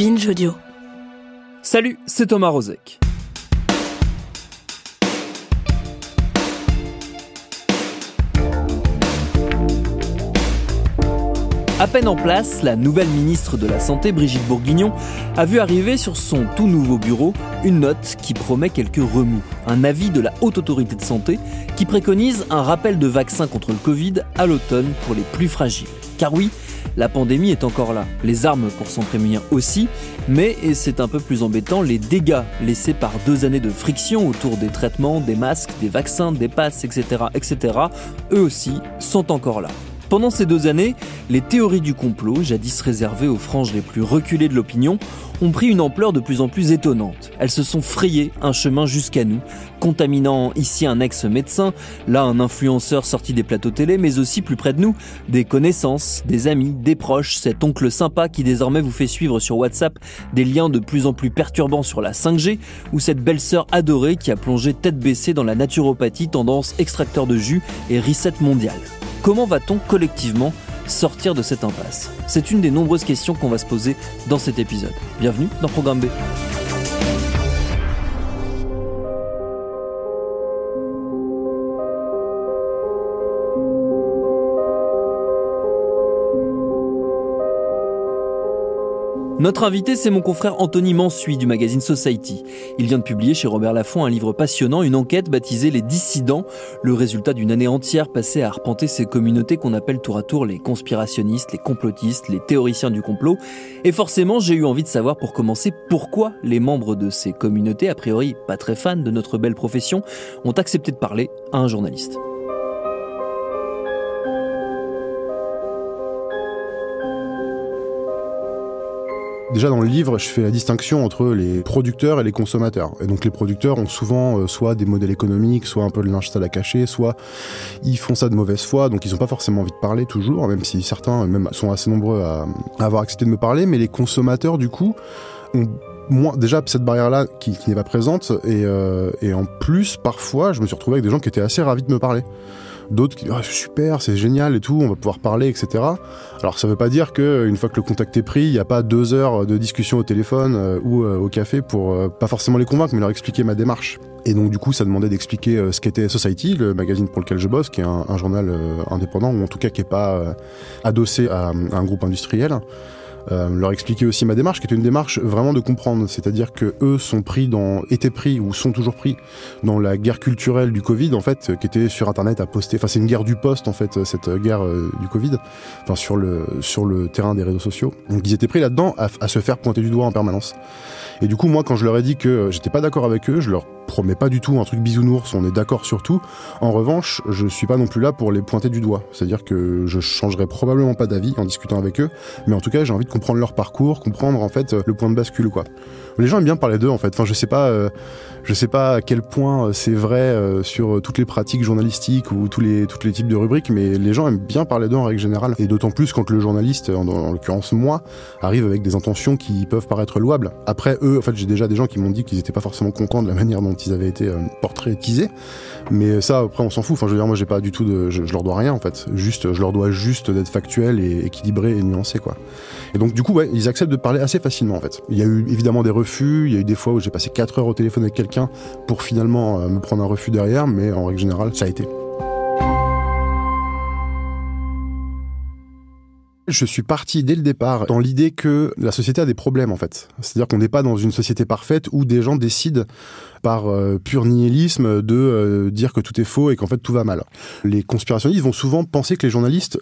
Binge Audio. Salut, c'est Thomas Rozek. À peine en place, la nouvelle ministre de la Santé, Brigitte Bourguignon, a vu arriver sur son tout nouveau bureau une note qui promet quelques remous. Un avis de la Haute Autorité de Santé qui préconise un rappel de vaccin contre le Covid à l'automne pour les plus fragiles. Car oui, la pandémie est encore là, les armes pour s'en prémunir aussi, mais, et c'est un peu plus embêtant, les dégâts laissés par 2 années de friction autour des traitements, des masques, des vaccins, des passes, etc., eux aussi sont encore là. Pendant ces 2 années, les théories du complot, jadis réservées aux franges les plus reculées de l'opinion, ont pris une ampleur de plus en plus étonnante. Elles se sont frayées un chemin jusqu'à nous, contaminant ici un ex-médecin, là un influenceur sorti des plateaux télé, mais aussi plus près de nous, des connaissances, des amis, des proches, cet oncle sympa qui désormais vous fait suivre sur WhatsApp des liens de plus en plus perturbants sur la 5G, ou cette belle-sœur adorée qui a plongé tête baissée dans la naturopathie tendance extracteur de jus et reset mondial. Comment va-t-on collectivement sortir de cette impasse ? C'est une des nombreuses questions qu'on va se poser dans cet épisode. Bienvenue dans Programme B. Notre invité, c'est mon confrère Anthony Mansuy du magazine Society. Il vient de publier chez Robert Laffont un livre passionnant, une enquête baptisée Les Dissidents, le résultat d'une année entière passée à arpenter ces communautés qu'on appelle tour à tour les conspirationnistes, les complotistes, les théoriciens du complot. Et forcément, j'ai eu envie de savoir pour commencer pourquoi les membres de ces communautés, a priori pas très fans de notre belle profession, ont accepté de parler à un journaliste. Déjà dans le livre, je fais la distinction entre les producteurs et les consommateurs. Et donc les producteurs ont souvent soit des modèles économiques, soit un peu de linge sale à cacher, soit ils font ça de mauvaise foi, donc ils n'ont pas forcément envie de parler toujours, même si certains même sont assez nombreux à avoir accepté de me parler. Mais les consommateurs, du coup, ont déjà cette barrière-là qui n'est pas présente. Et en plus, parfois, je me suis retrouvé avec des gens qui étaient assez ravis de me parler. D'autres qui disent « super, c'est génial et tout, on va pouvoir parler, etc. » Alors ça veut pas dire qu'une fois que le contact est pris, il n'y a pas 2 heures de discussion au téléphone ou au café pour pas forcément les convaincre, mais leur expliquer ma démarche. Et donc du coup, ça demandait d'expliquer ce qu'était Society, le magazine pour lequel je bosse, qui est un journal indépendant, ou en tout cas qui n'est pas adossé à un groupe industriel. Leur expliquer aussi ma démarche, qui était une démarche vraiment de comprendre, c'est-à-dire que eux étaient pris ou sont toujours pris dans la guerre culturelle du Covid, en fait, qui était sur Internet à poster. Enfin, c'est une guerre du poste, en fait, cette guerre du Covid, enfin sur le terrain des réseaux sociaux. Donc ils étaient pris là-dedans à se faire pointer du doigt en permanence. Et du coup, moi, quand je leur ai dit que j'étais pas d'accord avec eux, je leur promets pas du tout un truc bisounours, on est d'accord sur tout. En revanche, je suis pas non plus là pour les pointer du doigt. C'est-à-dire que je changerai probablement pas d'avis en discutant avec eux, mais en tout cas, j'ai envie de comprendre leur parcours, comprendre en fait le point de bascule, quoi. Les gens aiment bien parler d'eux, en fait. Enfin, je sais pas à quel point c'est vrai sur toutes les pratiques journalistiques ou tous les types de rubriques, mais les gens aiment bien parler d'eux en règle générale. Et d'autant plus quand le journaliste, en l'occurrence moi, arrive avec des intentions qui peuvent paraître louables. Après eux, en fait, j'ai déjà des gens qui m'ont dit qu'ils étaient pas forcément contents de la manière dont ils avaient été portraitisés, mais ça, après, on s'en fout. Enfin, je veux dire, moi, j'ai pas du tout je leur dois rien, en fait. Je leur dois juste d'être factuel et équilibré et nuancé, quoi. Et donc, du coup, ouais, ils acceptent de parler assez facilement, en fait. Il y a eu évidemment des refus, il y a eu des fois où j'ai passé 4 heures au téléphone avec quelqu'un pour finalement me prendre un refus derrière, mais en règle générale, ça a été. Je suis parti dès le départ dans l'idée que la société a des problèmes, en fait. C'est-à-dire qu'on n'est pas dans une société parfaite où des gens décident par pur nihilisme de dire que tout est faux et qu'en fait tout va mal. Les conspirationnistes vont souvent penser que les journalistes,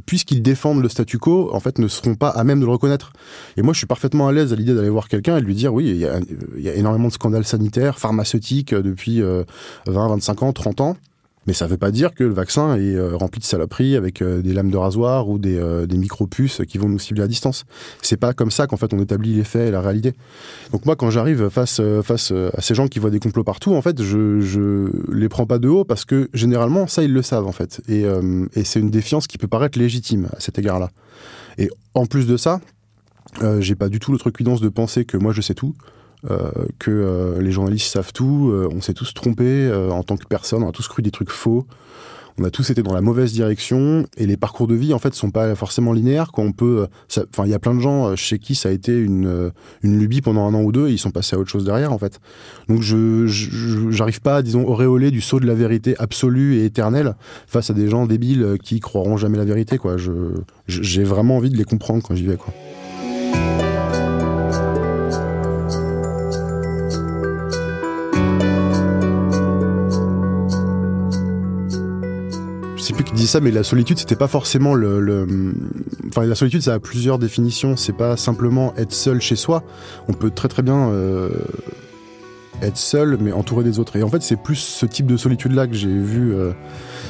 puisqu'ils défendent le statu quo, en fait ne seront pas à même de le reconnaître. Et moi je suis parfaitement à l'aise à l'idée d'aller voir quelqu'un et de lui dire oui, il y a énormément de scandales sanitaires, pharmaceutiques depuis 20, 25 ans, 30 ans. Mais ça veut pas dire que le vaccin est rempli de saloperies avec des lames de rasoir ou des micro-puces qui vont nous cibler à distance. C'est pas comme ça qu'en fait on établit les faits et la réalité. Donc moi quand j'arrive face à ces gens qui voient des complots partout, en fait je les prends pas de haut parce que généralement ça ils le savent en fait. Et c'est une défiance qui peut paraître légitime à cet égard-là. Et en plus de ça, j'ai pas du tout l'outrecuidance de penser que moi je sais tout. Que les journalistes savent tout, on s'est tous trompés en tant que personne, on a tous cru des trucs faux, On a tous été dans la mauvaise direction et les parcours de vie en fait sont pas forcément linéaires. Quand on peut, il y a plein de gens chez qui ça a été une lubie pendant 1 an ou 2 et ils sont passés à autre chose derrière en fait. Donc j'arrive pas, disons, auréoler du sceau de la vérité absolue et éternelle face à des gens débiles qui croiront jamais la vérité quoi. J'ai vraiment envie de les comprendre quand j'y vais quoi. Je sais plus qui dit ça, mais la solitude, c'était pas forcément Enfin, la solitude, ça a plusieurs définitions. C'est pas simplement être seul chez soi. On peut très très bien être seul, mais entouré des autres. Et en fait, c'est plus ce type de solitude-là que j'ai vu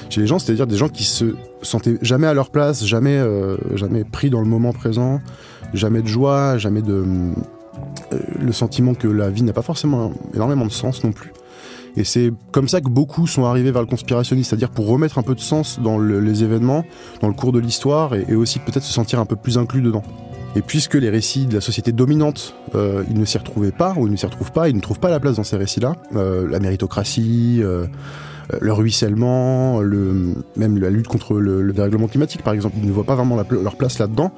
chez les gens, c'est-à-dire des gens qui se sentaient jamais à leur place, jamais pris dans le moment présent, jamais de joie, jamais le sentiment que la vie n'a pas forcément énormément de sens non plus. Et c'est comme ça que beaucoup sont arrivés vers le conspirationnisme, c'est-à-dire pour remettre un peu de sens dans les événements, dans le cours de l'histoire, et aussi peut-être se sentir un peu plus inclus dedans. Et puisque les récits de la société dominante, ils ne s'y retrouvaient pas, ou ils ne s'y retrouvent pas, ils ne trouvent pas la place dans ces récits-là, la méritocratie, le ruissellement, même la lutte contre le dérèglement climatique par exemple, ils ne voient pas vraiment leur place là-dedans,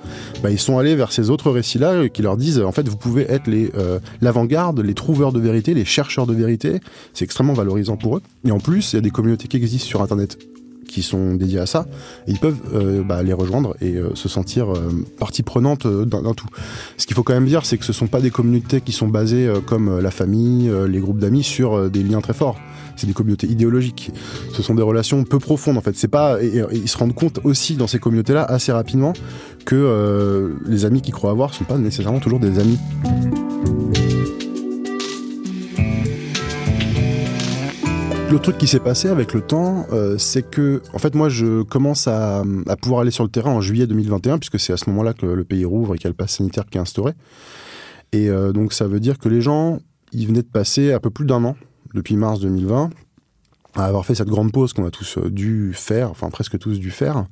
ils sont allés vers ces autres récits-là qui leur disent en fait vous pouvez être l'avant-garde, les trouveurs de vérité, les chercheurs de vérité, c'est extrêmement valorisant pour eux. Et en plus, il y a des communautés qui existent sur internet qui sont dédiés à ça, et ils peuvent les rejoindre et se sentir partie prenante d'un tout. Ce qu'il faut quand même dire, c'est que ce sont pas des communautés qui sont basées comme la famille, les groupes d'amis sur des liens très forts. C'est des communautés idéologiques. Ce sont des relations peu profondes en fait. C'est pas et ils se rendent compte aussi dans ces communautés-là assez rapidement que les amis qu'ils croient avoir sont pas nécessairement toujours des amis. Le truc qui s'est passé avec le temps, c'est que, en fait, moi, je commence à pouvoir aller sur le terrain en juillet 2021, puisque c'est à ce moment-là que le pays rouvre et qu'il y a le pass sanitaire qui est instauré. Et donc, ça veut dire que les gens, ils venaient de passer un peu plus d'1 an, depuis mars 2020, à avoir fait cette grande pause qu'on a tous dû faire, enfin presque tous dû faire.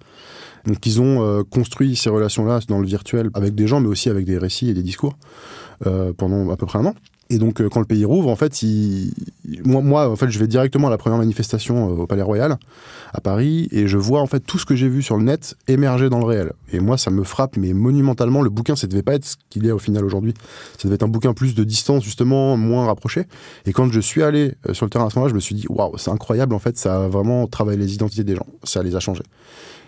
Donc, ils ont construit ces relations-là dans le virtuel avec des gens, mais aussi avec des récits et des discours pendant à peu près 1 an. Et donc, quand le pays rouvre, en fait, moi, en fait, je vais directement à la première manifestation au Palais Royal, à Paris, et je vois, en fait, tout ce que j'ai vu sur le net émerger dans le réel. Et moi, ça me frappe, mais monumentalement. Le bouquin, ça devait pas être ce qu'il est au final aujourd'hui. Ça devait être un bouquin plus de distance, justement, moins rapproché. Et quand je suis allé sur le terrain à ce moment-là, je me suis dit, waouh, c'est incroyable, en fait, ça a vraiment travaillé les identités des gens. Ça les a changés.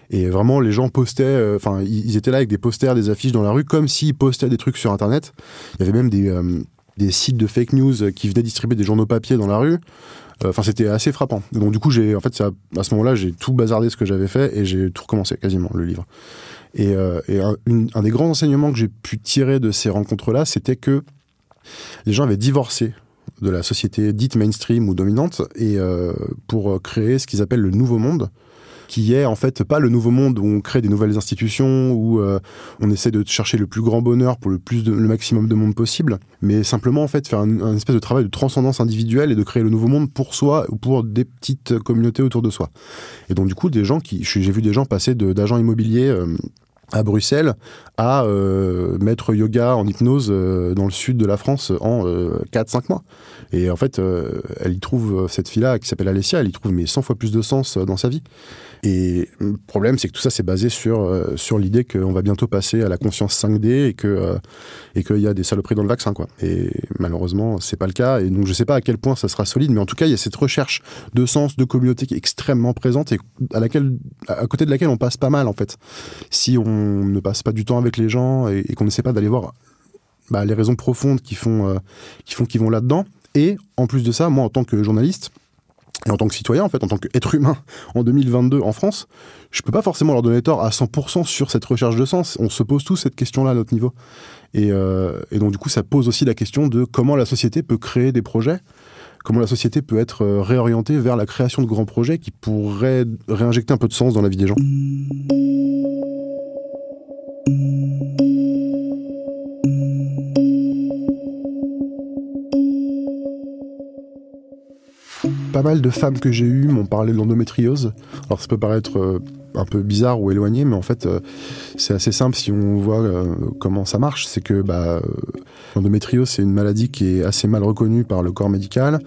Et vraiment, les gens postaient, ils étaient là avec des posters, des affiches dans la rue, comme s'ils postaient des trucs sur Internet. Il y avait même des sites de fake news qui venaient distribuer des journaux papier dans la rue. C'était assez frappant. Donc du coup, à ce moment-là, j'ai tout bazardé ce que j'avais fait et j'ai tout recommencé quasiment, le livre. Et un des grands enseignements que j'ai pu tirer de ces rencontres-là, c'était que les gens avaient divorcé de la société dite mainstream ou dominante et pour créer ce qu'ils appellent le nouveau monde, qui est en fait pas le nouveau monde où on crée des nouvelles institutions, où on essaie de chercher le plus grand bonheur pour le maximum de monde possible, mais simplement en fait faire un espèce de travail de transcendance individuelle et de créer le nouveau monde pour soi ou pour des petites communautés autour de soi. Et donc du coup, j'ai vu des gens passer d'agents immobiliers à Bruxelles à maître yoga en hypnose dans le sud de la France en 4-5 mois. Et en fait, elle y trouve, cette fille-là qui s'appelle Alessia, elle y trouve 100 fois plus de sens dans sa vie. Et le problème, c'est que tout ça, c'est basé sur l'idée qu'on va bientôt passer à la conscience 5D et qu'il y a des saloperies dans le vaccin, quoi. Et malheureusement, c'est pas le cas. Et donc, je sais pas à quel point ça sera solide, mais en tout cas, il y a cette recherche de sens, de communauté qui est extrêmement présente et à côté de laquelle on passe pas mal, en fait. Si on ne passe pas du temps avec les gens et qu'on n'essaie pas d'aller voir les raisons profondes qui font qu'ils vont là-dedans. Et en plus de ça, moi, en tant que journaliste, et en tant que citoyen, en fait, en tant qu'être humain en 2022 en France, je peux pas forcément leur donner tort à 100% sur cette recherche de sens. On se pose tous cette question-là à notre niveau. Et donc, du coup, ça pose aussi la question de comment la société peut créer des projets, comment la société peut être réorientée vers la création de grands projets qui pourraient réinjecter un peu de sens dans la vie des gens. Pas mal de femmes que j'ai eues m'ont parlé de l'endométriose. Alors ça peut paraître un peu bizarre ou éloigné, mais en fait, c'est assez simple si on voit comment ça marche. C'est que l'endométriose, c'est une maladie qui est assez mal reconnue par le corps médical,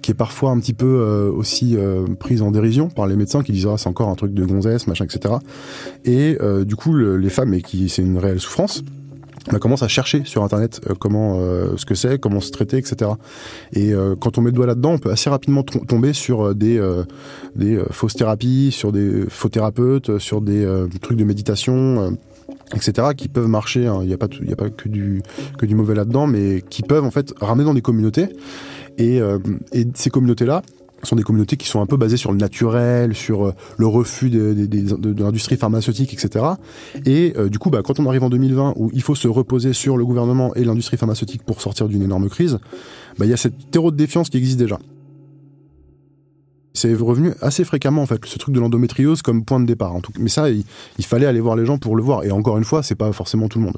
qui est parfois un petit peu aussi prise en dérision par les médecins qui disent c'est encore un truc de gonzesse, machin, etc. Et du coup, les femmes, et qui c'est une réelle souffrance, commence à chercher sur internet ce que c'est, comment se traiter, etc. Et quand on met le doigt là-dedans, on peut assez rapidement tomber sur des fausses thérapies, sur des faux thérapeutes, sur des trucs de méditation, etc. qui peuvent marcher. Il n'y a pas que du mauvais là-dedans, mais qui peuvent en fait ramener dans des communautés. Et ces communautés-là sont des communautés qui sont un peu basées sur le naturel, sur le refus de l'industrie pharmaceutique, etc. Et du coup, quand on arrive en 2020, où il faut se reposer sur le gouvernement et l'industrie pharmaceutique pour sortir d'une énorme crise, il y a cette terreau de défiance qui existe déjà. C'est revenu assez fréquemment, en fait, ce truc de l'endométriose comme point de départ. En tout cas. Mais ça, il fallait aller voir les gens pour le voir. Et encore une fois, c'est pas forcément tout le monde.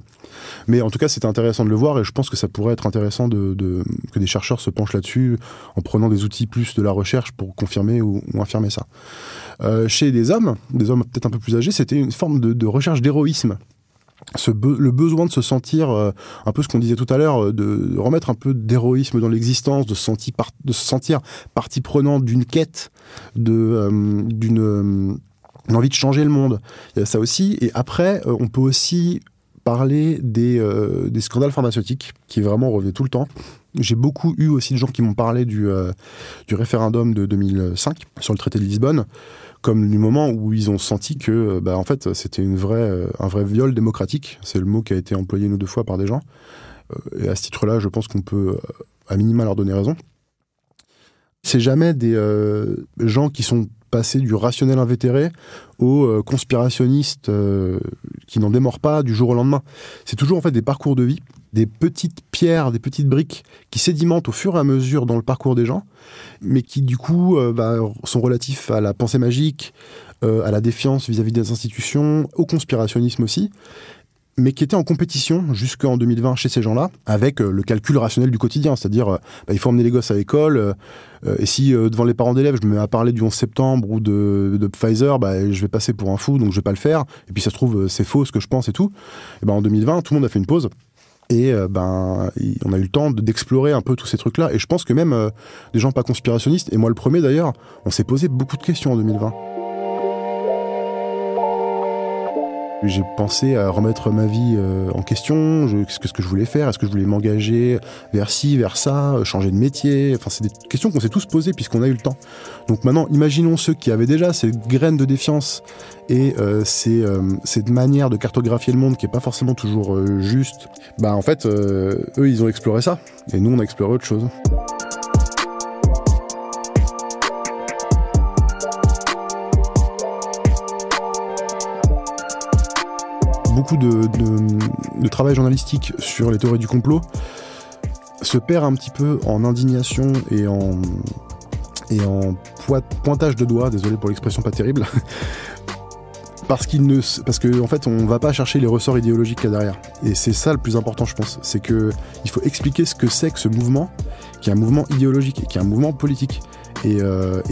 Mais en tout cas, c'était intéressant de le voir, et je pense que ça pourrait être intéressant que des chercheurs se penchent là-dessus en prenant des outils plus de la recherche pour confirmer ou infirmer ça. Chez des hommes peut-être un peu plus âgés, c'était une forme de recherche d'héroïsme. Le besoin de se sentir, un peu ce qu'on disait tout à l'heure, de remettre un peu d'héroïsme dans l'existence, de se sentir partie prenante d'une quête, d'une envie de changer le monde. Il y a ça aussi. Et après, on peut aussi parler des scandales pharmaceutiques qui vraiment revenaient tout le temps. J'ai beaucoup eu aussi de gens qui m'ont parlé du référendum de 2005 sur le traité de Lisbonne, comme du moment où ils ont senti que en fait, c'était un vrai viol démocratique. C'est le mot qui a été employé une ou deux fois par des gens. Et à ce titre-là, je pense qu'on peut à minima leur donner raison. C'est jamais des gens qui sont passés du rationnel invétéré aux conspirationnistes qui n'en démordent pas du jour au lendemain. C'est toujours en fait des parcours de vie, des petites pierres, des petites briques qui sédimentent au fur et à mesure dans le parcours des gens, mais qui du coup sont relatifs à la pensée magique, à la défiance vis-à-vis des institutions, au conspirationnisme aussi, mais qui étaient en compétition jusqu'en 2020 chez ces gens-là, avec le calcul rationnel du quotidien, c'est-à-dire il faut emmener les gosses à l'école, et si devant les parents d'élèves je me mets à parler du 11 septembre ou de Pfizer, je vais passer pour un fou, donc je vais pas le faire, et puis ça se trouve c'est faux ce que je pense et tout. Et en 2020, tout le monde a fait une pause, et on a eu le temps d'explorer un peu tous ces trucs-là, et je pense que même des gens pas conspirationnistes, et moi le premier d'ailleurs, on s'est posé beaucoup de questions en 2020. J'ai pensé à remettre ma vie en question, qu'est-ce que je voulais faire, est-ce que je voulais m'engager vers ci, vers ça, changer de métier, enfin c'est des questions qu'on s'est tous posées puisqu'on a eu le temps. Donc maintenant, imaginons ceux qui avaient déjà ces graines de défiance et cette manière de cartographier le monde qui est pas forcément toujours juste. En fait, eux ils ont exploré ça, et nous on a exploré autre chose. Beaucoup de travail journalistique sur les théories du complot se perd un petit peu en indignation et en pointage de doigts, désolé pour l'expression pas terrible, parce que en fait on va pas chercher les ressorts idéologiques qu'il y a derrière. Et c'est ça le plus important, je pense, c'est que il faut expliquer ce que c'est que ce mouvement, qui est un mouvement idéologique, qui est un mouvement politique. Et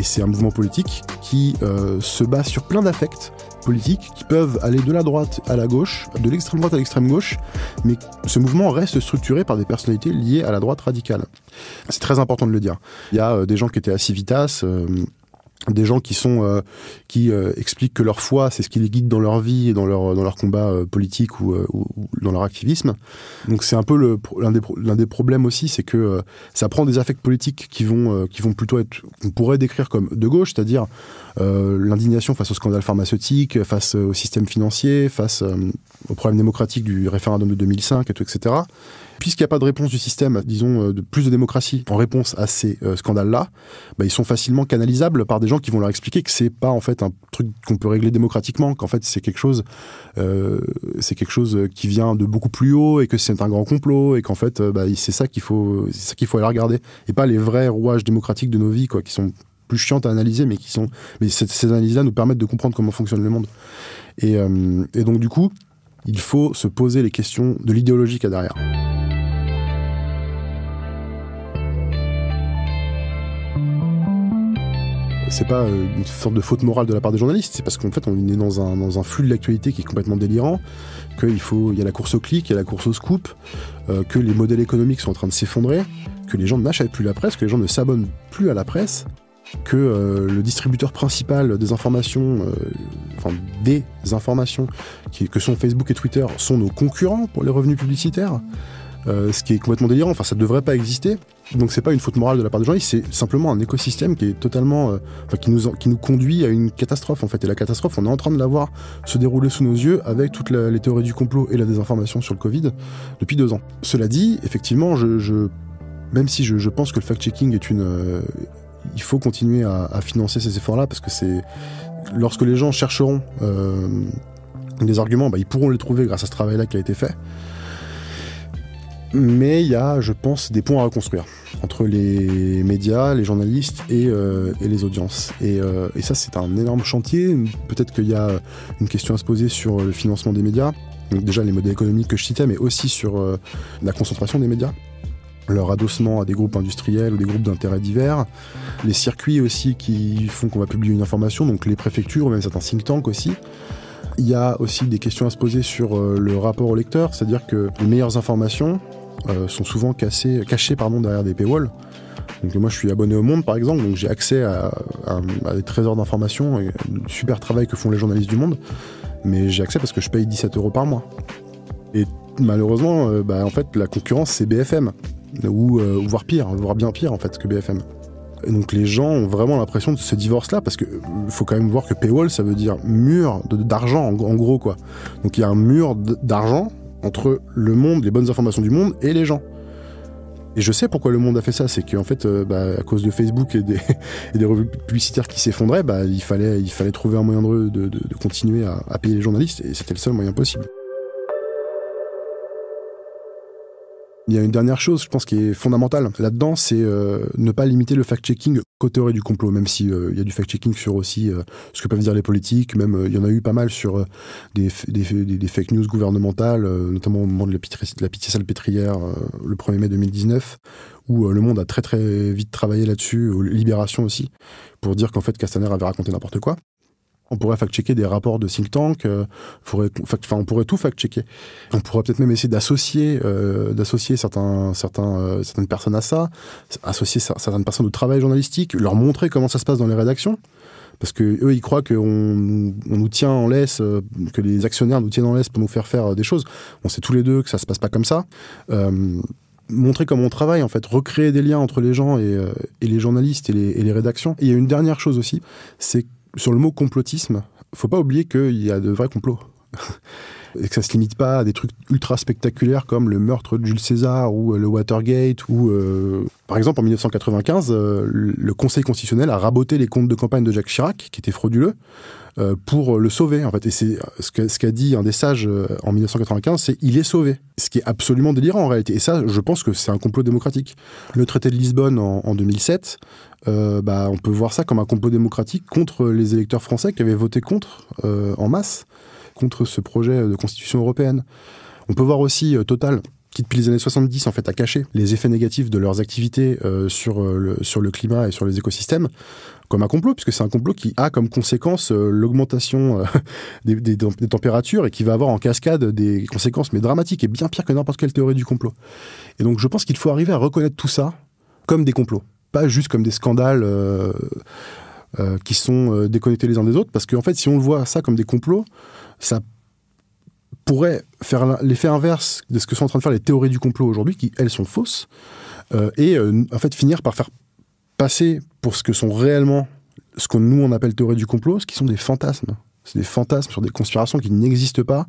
c'est un mouvement politique qui se base sur plein d'affects politiques qui peuvent aller de la droite à la gauche, de l'extrême droite à l'extrême gauche, mais ce mouvement reste structuré par des personnalités liées à la droite radicale. C'est très important de le dire. Il y a des gens qui étaient à Civitas, des gens qui expliquent que leur foi, c'est ce qui les guide dans leur vie et dans leur combat politique ou dans leur activisme. Donc c'est un peu l'un des problèmes aussi, c'est que ça prend des affects politiques qui vont plutôt être, on pourrait décrire comme de gauche, c'est-à-dire l'indignation face au scandale pharmaceutique, face au système financier, face au problème démocratique du référendum de 2005 et tout, etc. Puisqu'il n'y a pas de réponse du système, disons, de plus de démocratie en réponse à ces scandales-là, ils sont facilement canalisables par des gens qui vont leur expliquer que c'est pas en fait un truc qu'on peut régler démocratiquement, qu'en fait c'est quelque chose qui vient de beaucoup plus haut et que c'est un grand complot et qu'en fait c'est ça qu'il faut aller regarder, et pas les vrais rouages démocratiques de nos vies, qui sont plus chiantes à analyser, mais ces analyses-là nous permettent de comprendre comment fonctionne le monde. Et donc du coup, il faut se poser les questions de l'idéologie qu'il y a derrière. c'est pas une sorte de faute morale de la part des journalistes, c'est parce qu'en fait on est dans un flux de l'actualité qui est complètement délirant, il y a la course au clic, il y a la course au scoop, que les modèles économiques sont en train de s'effondrer, que les gens n'achètent plus la presse, que les gens ne s'abonnent plus à la presse, que le distributeur principal des informations, que sont Facebook et Twitter, sont nos concurrents pour les revenus publicitaires, ce qui est complètement délirant. Enfin, ça ne devrait pas exister. Donc c'est pas une faute morale de la part des journalistes, c'est simplement un écosystème qui est totalement, qui nous conduit à une catastrophe en fait. Et la catastrophe, on est en train de la voir se dérouler sous nos yeux avec toutes les théories du complot et la désinformation sur le Covid depuis 2 ans. Cela dit, effectivement, même si je pense que le fact-checking est il faut continuer à financer ces efforts-là, parce que lorsque les gens chercheront des arguments, ils pourront les trouver grâce à ce travail-là qui a été fait. Mais il y a, je pense, des ponts à reconstruire entre les médias, les journalistes et les audiences. Et ça, c'est un énorme chantier. Peut-être qu'il y a une question à se poser sur le financement des médias. Donc déjà, les modèles économiques que je citais, mais aussi sur la concentration des médias, leur adossement à des groupes industriels ou des groupes d'intérêts divers, les circuits aussi qui font qu'on va publier une information, donc les préfectures ou même certains think tanks aussi. Il y a aussi des questions à se poser sur le rapport au lecteur, c'est-à-dire que les meilleures informations sont souvent cachées derrière des paywalls. Donc moi je suis abonné au Monde par exemple, donc j'ai accès à des trésors d'informations, et un super travail que font les journalistes du Monde, mais j'ai accès parce que je paye 17 € par mois. Et malheureusement, en fait la concurrence c'est BFM, ou voire bien pire en fait que BFM. Et donc les gens ont vraiment l'impression de ce divorce-là, parce que faut quand même voir que paywall ça veut dire mur d'argent en gros quoi. Donc il y a un mur d'argent entre le monde, les bonnes informations du monde et les gens. Et je sais pourquoi le Monde a fait ça, c'est qu'en fait, à cause de Facebook et des revues publicitaires qui s'effondraient, il fallait trouver un moyen de continuer à payer les journalistes, et c'était le seul moyen possible. Il y a une dernière chose, je pense, qui est fondamentale là-dedans, c'est ne pas limiter le fact-checking qu'aux théories du complot, même si il y a du fact-checking sur aussi ce que peuvent dire les politiques, même il y en a eu pas mal sur des fake news gouvernementales, notamment au moment de la Pitié-Salpêtrière, le 1er mai 2019, où Le Monde a très très vite travaillé là-dessus, Libération aussi, pour dire qu'en fait Castaner avait raconté n'importe quoi. On pourrait fact-checker des rapports de think tank, on pourrait tout fact-checker. On pourrait peut-être même essayer d'associer certaines personnes à ça, associer certaines personnes au travail journalistique, leur montrer comment ça se passe dans les rédactions, parce que eux ils croient qu'on nous tient en laisse, que les actionnaires nous tiennent en laisse pour nous faire des choses. On sait tous les deux que ça se passe pas comme ça. Montrer comment on travaille, en fait, recréer des liens entre les gens et les journalistes et les rédactions. Et il y a une dernière chose aussi, c'est sur le mot complotisme, faut pas oublier qu'il y a de vrais complots. Et que ça se limite pas à des trucs ultra spectaculaires comme le meurtre de Jules César ou le Watergate, ou par exemple en 1995, le Conseil constitutionnel a raboté les comptes de campagne de Jacques Chirac, qui étaient frauduleux, pour le sauver, en fait. Et c'est ce qu'a dit un des sages en 1995, c'est « il est sauvé ». Ce qui est absolument délirant en réalité. Et ça, je pense que c'est un complot démocratique. Le traité de Lisbonne en 2007, on peut voir ça comme un complot démocratique contre les électeurs français qui avaient voté contre en masse, contre ce projet de constitution européenne. On peut voir aussi Total, qui depuis les années 70 en fait a caché les effets négatifs de leurs activités sur le climat et sur les écosystèmes comme un complot, puisque c'est un complot qui a comme conséquence l'augmentation des températures, et qui va avoir en cascade des conséquences mais dramatiques et bien pires que n'importe quelle théorie du complot. Et donc je pense qu'il faut arriver à reconnaître tout ça comme des complots, pas juste comme des scandales qui sont déconnectés les uns des autres, parce qu'en fait si on le voit ça comme des complots, ça pourrait faire l'effet inverse de ce que sont en train de faire les théories du complot aujourd'hui, qui elles sont fausses, et en fait finir par faire passer pour ce que sont réellement, ce que nous on appelle théories du complot, ce qui sont des fantasmes. C'est des fantasmes sur des conspirations qui n'existent pas,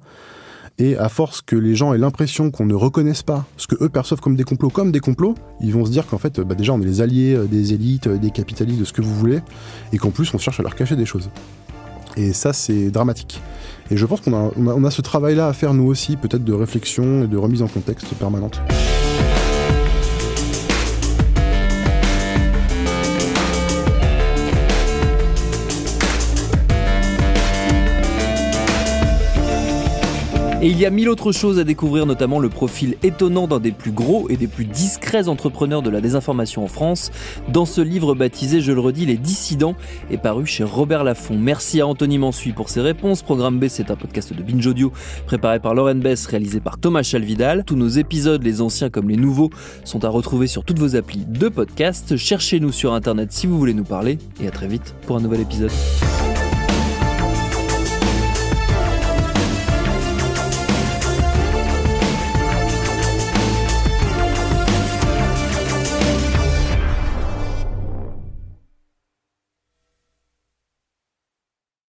et à force que les gens aient l'impression qu'on ne reconnaisse pas ce que eux perçoivent comme des complots, ils vont se dire qu'en fait déjà on est les alliés des élites, des capitalistes, de ce que vous voulez, et qu'en plus on cherche à leur cacher des choses. Et ça, c'est dramatique. Et je pense qu'on a ce travail-là à faire, nous aussi, peut-être de réflexion et de remise en contexte permanente. Et il y a 1000 autres choses à découvrir, notamment le profil étonnant d'un des plus gros et des plus discrets entrepreneurs de la désinformation en France, dans ce livre baptisé, je le redis, Les Dissidents, est paru chez Robert Laffont. Merci à Anthony Mansuy pour ses réponses. Programme B, c'est un podcast de Binge Audio, préparé par Lauren Bess, réalisé par Thomas Chalvidal. Tous nos épisodes, les anciens comme les nouveaux, sont à retrouver sur toutes vos applis de podcast. Cherchez-nous sur Internet si vous voulez nous parler, et à très vite pour un nouvel épisode.